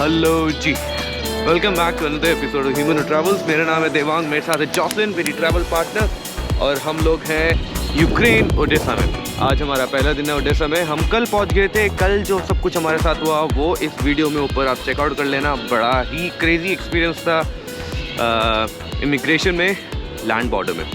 Hello ji, welcome back to another episode of Human Travels. मेरा नाम है देवांग, मेरे साथ है जॉसलिन, मेरी ट्रैवल पार्टनर, और हम लोग हैं यूक्रेन ओडेसा में। आज हमारा पहला दिन है ओडेसा में। हम कल पहुंच गए थे। कल जो सब कुछ हमारे साथ हुआ वो इस वीडियो में ऊपर आप चेकआउट कर लेना। बड़ा ही क्रेजी एक्सपीरियंस था इमिग्रेशन में, लैंड बॉर्डर में।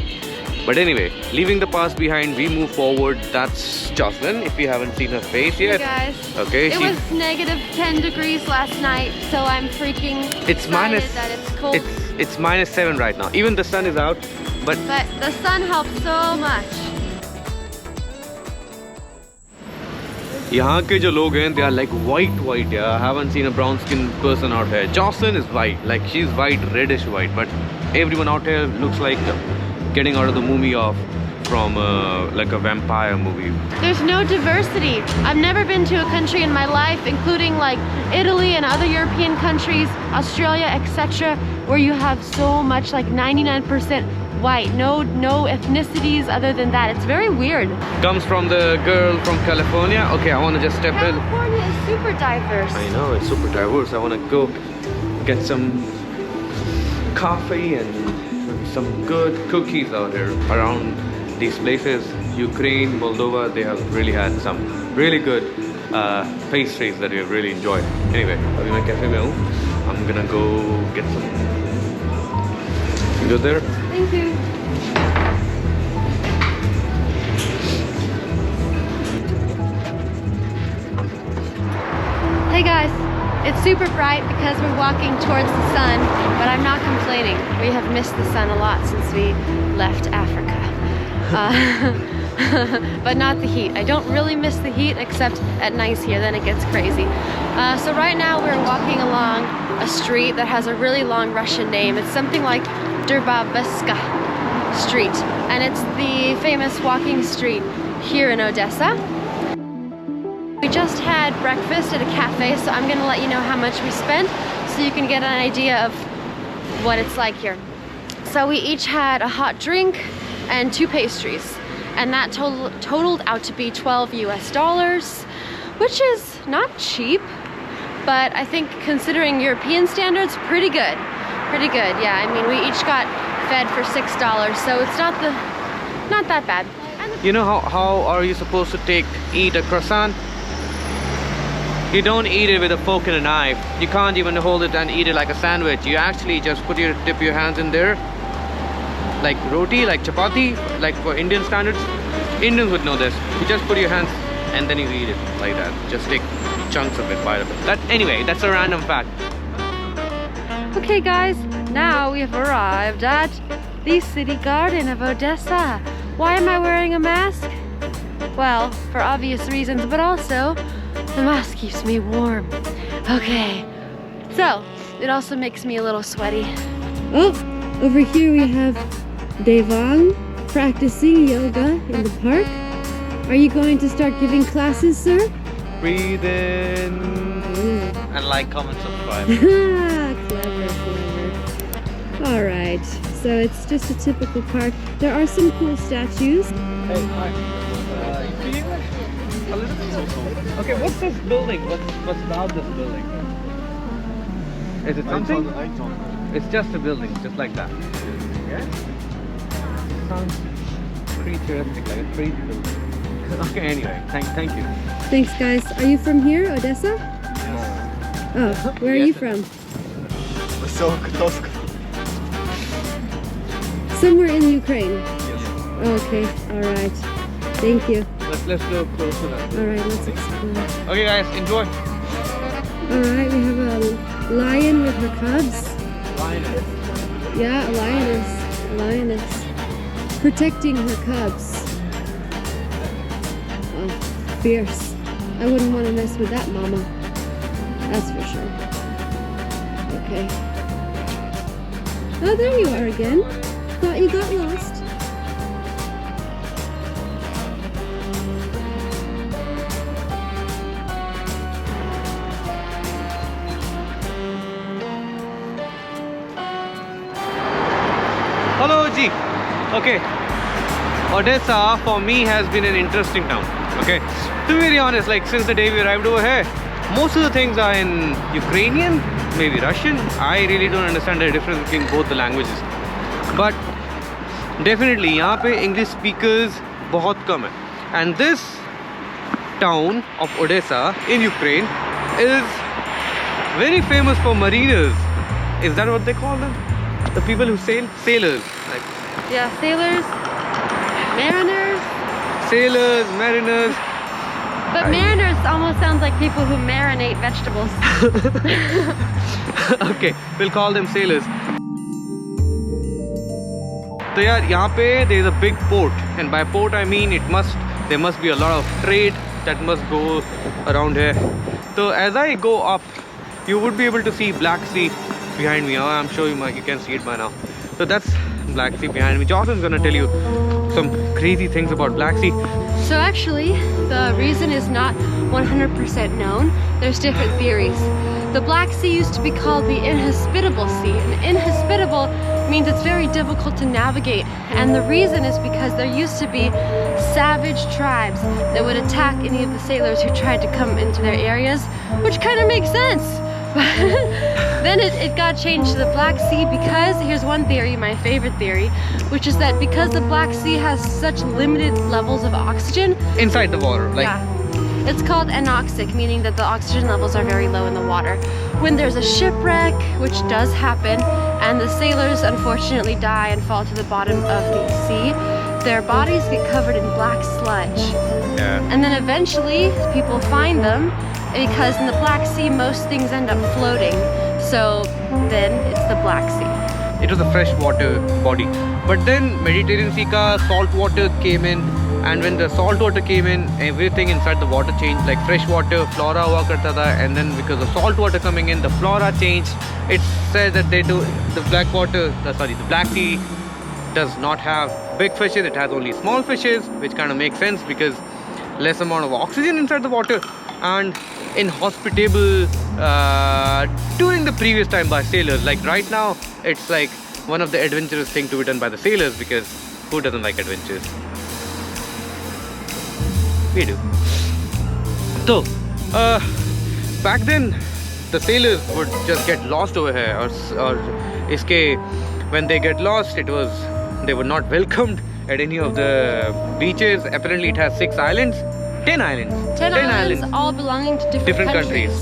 But anyway, leaving the past behind, we move forward. That's Jocelyn, if you haven't seen her face yet. Hey guys. Okay. It was negative 10 degrees last night, so I'm freaking excited that it's cold. It's -7 right now. Even the sun is out, but the sun helps so much. यहाँ के जो लोग हैं, they are like white. Yeah, I haven't seen a brown skinned person out here. Jocelyn is white, like she's white, reddish white, but everyone out here looks like getting out of the movie from like a vampire movie. There's no diversity. I've never been to a country in my life, including like Italy and other European countries, Australia, etc., where you have so much, like 99% white. No ethnicities other than that. It's very weird. Comes from the girl from California. Okay, I want to just step in. California is super diverse. I know, it's super diverse. I want to go get some coffee and some good cookies out here around these places. Ukraine, Moldova, they have really had some really good pastries that we have really enjoyed. Anyway, abhi main cafe mein hu. I'm gonna go get some. You go there? Thank you. Hey guys. It's super bright because we're walking towards the sun, but I'm not complaining. We have missed the sun a lot since we left Africa. But not the heat. I don't really miss the heat except at night here, then it gets crazy. So right now we're walking along a street that has a really long Russian name. It's something like Derbaveska Street, and it's the famous walking street here in Odessa. We just had breakfast at a cafe, so I'm gonna let you know how much we spent so you can get an idea of what it's like here. So we each had a hot drink and 2 pastries, and that totaled out to be $12 US, which is not cheap, but I think considering European standards, pretty good. Pretty good, yeah. I mean, we each got fed for $6, so it's not that bad. You know how are you supposed to eat a croissant? You don't eat it with a fork and a knife. You can't even hold it and eat it like a sandwich. You actually just dip your hands in there, like roti, like chapati, like for Indian standards. Indians would know this. You just put your hands and then you eat it like that. Just take chunks of it, bite of it. Anyway, that's a random fact. Okay guys, now we have arrived at the city garden of Odessa. Why am I wearing a mask? Well, for obvious reasons, but also the mask keeps me warm. Okay, so it also makes me a little sweaty. Oh, over here we have Devang practicing yoga in the park. Are you going to start giving classes, sir? Breathe in and like, comment, subscribe. Clever. All right, so it's just a typical park. There are some cool statues. Hey, hi. You speak English? A little bit. Okay, what's this building? What's about this building? Is it something? It's just a building, just like that. Yeah? Sounds futuristic, like a crazy building. Okay, anyway, thank you. Thanks, guys. Are you from here, Odessa? Yes. Oh, where are you from? Somewhere in Ukraine. Yes. Okay, all right. Thank you. Let's go closer now. All right, let's explore. Okay, guys, enjoy. All right, we have a lion with her cubs. Lioness. Yeah, a lioness. A lioness. Protecting her cubs. Oh, fierce. I wouldn't want to mess with that mama. That's for sure. Okay. Oh, there you are again. Thought you got lost. Hello, G. Okay. Odessa for me has been an interesting town. Okay. To be very honest, like since the day we arrived over here, Most of the things are in Ukrainian, maybe Russian. I really don't understand the difference between both the languages. But definitely यहाँ पे English speakers बहुत कम है. And this town of Odesa in Ukraine is very famous for mariners. Is that what they call them? The people who sail? Sailors. Like. Yeah, sailors, mariners. Sailors, mariners. But mariners almost sounds like people who marinate vegetables. Okay, we'll call them sailors. So yeah, यहाँ पे there is a big port, and by port I mean there must be a lot of trade that must go around here. So as I go up, you would be able to see Black Sea behind me. I'm sure you can see it by now. So that's Black Sea behind me. Jonathan's gonna tell you some crazy things about Black Sea. So actually, the reason is not 100% known. There's different theories. The Black Sea used to be called the Inhospitable Sea, and inhospitable means it's very difficult to navigate. And the reason is because there used to be savage tribes that would attack any of the sailors who tried to come into their areas, which kind of makes sense. Then it got changed to the Black Sea because, here's one theory, my favorite theory, which is that because the Black Sea has such limited levels of oxygen inside the water, like yeah, it's called anoxic, meaning that the oxygen levels are very low in the water. When there's a shipwreck, which does happen, and the sailors unfortunately die and fall to the bottom of the sea, their bodies get covered in black sludge. Yeah. And then eventually people find them, because in the Black Sea most things end up floating. So then it's the Black Sea. It was a freshwater body. But then Mediterranean Sea ka salt water came in, and when the salt water came in, everything inside the water changed. Like freshwater flora hua karta tha, and then because of salt water coming in, the flora changed. It's said that the Black Sea does not have big fishes, it has only small fishes, which kind of makes sense because less amount of oxygen inside the water. And inhospitable during the previous time by sailors. Like right now, it's like one of the adventurous things to be done by the sailors, because who doesn't like adventures? We do. So, back then, the sailors would just get lost over here, or when they get lost, they were not welcomed at any of the beaches. Apparently, it has 6 islands. 10 islands. 10 islands, all belonging to different countries.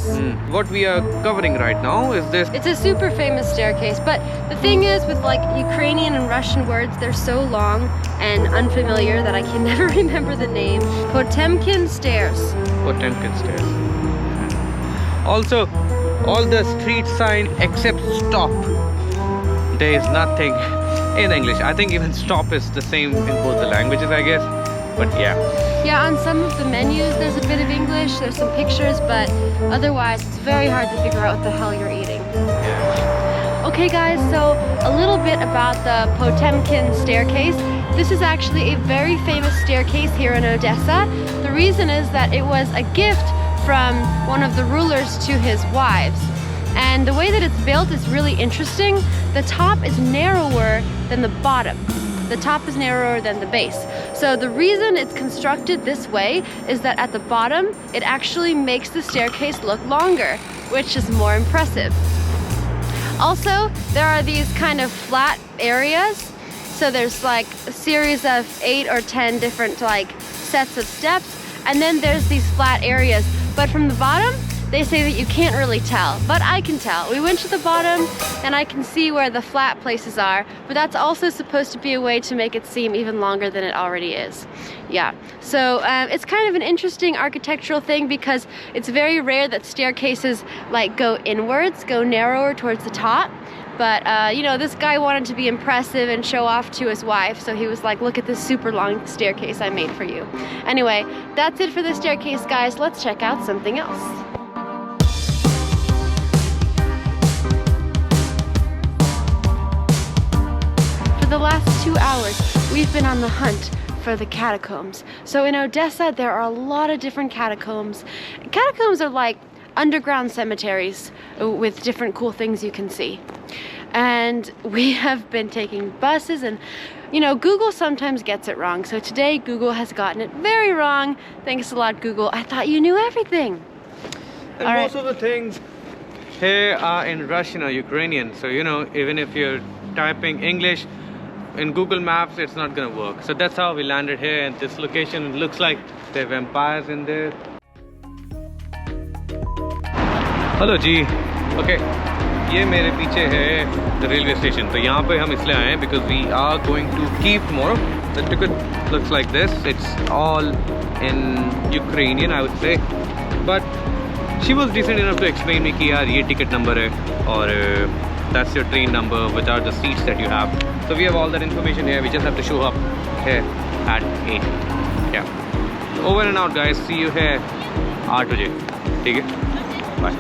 What we are covering right now is this. It's a super famous staircase, but the thing is with like Ukrainian and Russian words, they're so long and unfamiliar that I can never remember the name. Potemkin Stairs. Potemkin Stairs. Also, all the street sign except stop, there is nothing in English. I think even stop is the same in both the languages, I guess. But yeah. Yeah, on some of the menus there's a bit of English, there's some pictures, but otherwise it's very hard to figure out what the hell you're eating. Yeah. Okay guys, so a little bit about the Potemkin Staircase. This is actually a very famous staircase here in Odessa. The reason is that it was a gift from one of the rulers to his wives. And the way that it's built is really interesting. The top is narrower than the bottom. The top is narrower than the base. So the reason it's constructed this way is that at the bottom, it actually makes the staircase look longer, which is more impressive. Also, there are these kind of flat areas. So there's like a series of 8 or 10 different like sets of steps, and then there's these flat areas. But from the bottom, they say that you can't really tell, but I can tell. We went to the bottom and I can see where the flat places are, but that's also supposed to be a way to make it seem even longer than it already is. Yeah, so it's kind of an interesting architectural thing because it's very rare that staircases like go inwards, go narrower towards the top. But you know, this guy wanted to be impressive and show off to his wife, so he was like, look at this super long staircase I made for you. Anyway, that's it for the staircase, guys. Let's check out something else. For the last 2 hours, we've been on the hunt for the catacombs. So in Odessa, there are a lot of different catacombs. Catacombs are like underground cemeteries with different cool things you can see. And we have been taking buses, and you know, Google sometimes gets it wrong. So today Google has gotten it very wrong. Thanks a lot, Google. I thought you knew everything. And All right. most of the things here are in Russian or Ukrainian, so you know, even if you're typing English in Google Maps, it's not gonna work. So that's how we landed here, and this location looks like there are vampires in there. Hello ji, okay, ये मेरे पीछे है the railway station. तो यहाँ पे हम इसलिए आए हैं because we are going to Kyiv tomorrow. The ticket looks like this. It's all in Ukrainian I would say, but she was decent enough to explain me कि यार ये टिकट नंबर है और that's your train number, which are the seats that you have. So we have all that information here. We just have to show up here at 8. Yeah. Over and out, guys. See you here 8 बजे. ठीक है? Bye.